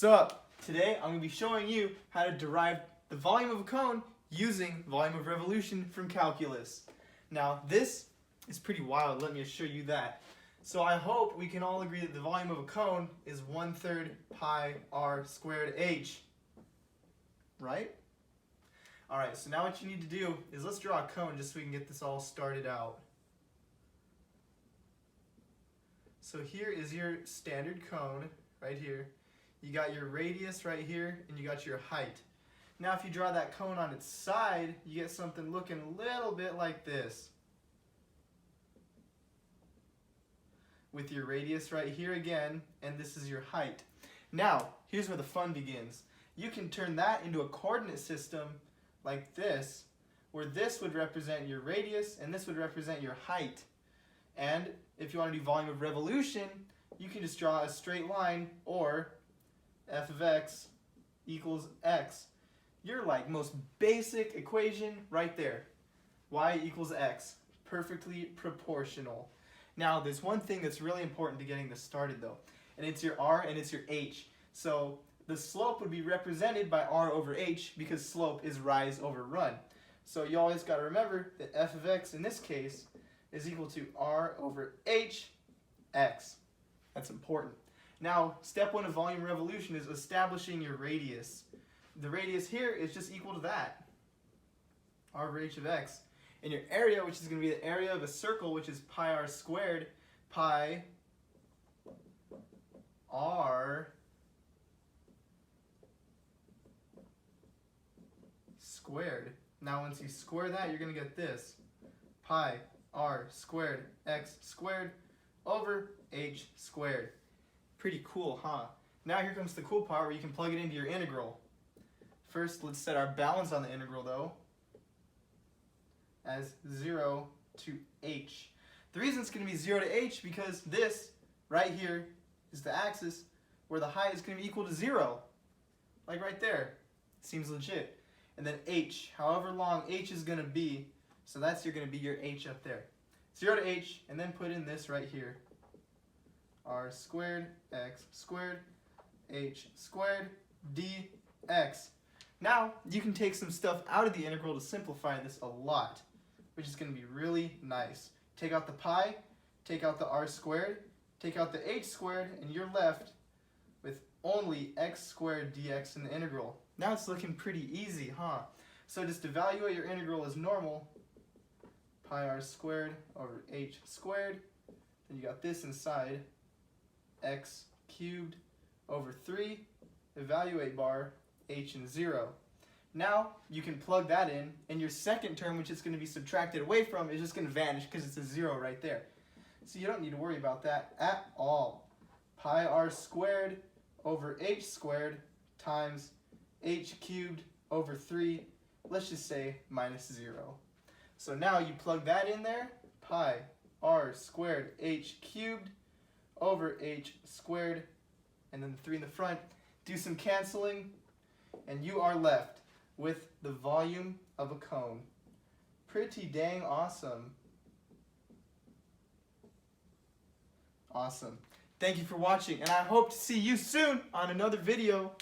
up? Today I'm going to be showing you how to derive the volume of a cone using volume of revolution from calculus. Now this is pretty wild, let me assure you that. So I hope we can all agree that the volume of a cone is 1/3 pi r squared h. Right? Alright, so now what you need to do is let's draw a cone just so we can get this all started out. So here is your standard cone, right here. You got your radius right here, and you got your height. Now if you draw that cone on its side, you get something looking a little bit like this. With your radius right here again, and this is your height. Now, here's where the fun begins. You can turn that into a coordinate system like this, where this would represent your radius, and this would represent your height. And if you want to do volume of revolution, you can just draw a straight line, or f of x equals x. Your most basic equation right there. Y equals x. Perfectly proportional. Now there's one thing that's really important to getting this started though, and it's your r and it's your h. So the slope would be represented by r over h because slope is rise over run. So you always got to remember that f of x in this case is equal to r over h x. That's important. Now, step one of volume revolution is establishing your radius. The radius here is just equal to that, r over h of x. And your area, which is going to be the area of a circle, which is pi r squared, pi r squared. Now, once you square that, you're going to get this, pi r squared x squared over h squared. Pretty cool, huh? Now here comes the cool part where you can plug it into your integral. First, let's set our balance on the integral though as 0 to h. The reason it's going to be 0 to h because this right here is the axis where the height is going to be equal to 0. Like right there. Seems legit. And then h, however long h is going to be, so that's going to be your h up there. 0 to h, and then put in this right here. R squared x squared h squared dx. Now you can take some stuff out of the integral to simplify this a lot, which is going to be really nice. Take out the pi, take out the r squared, take out the h squared, and you're left with only x squared dx in the integral. Now it's looking pretty easy, huh? So just evaluate your integral as normal. Pi r squared over h squared. Then you got this inside. X cubed over 3, evaluate bar, h and 0. Now you can plug that in, and your second term, which is going to be subtracted away from, is just going to vanish because it's a 0 right there. So you don't need to worry about that at all. Pi r squared over h squared times h cubed over 3, let's just say minus 0. So now you plug that in there, pi r squared h cubed over h squared, and then the 3 in the front. Do some canceling, and you are left with the volume of a cone. Pretty dang awesome. Awesome. Thank you for watching, and I hope to see you soon on another video.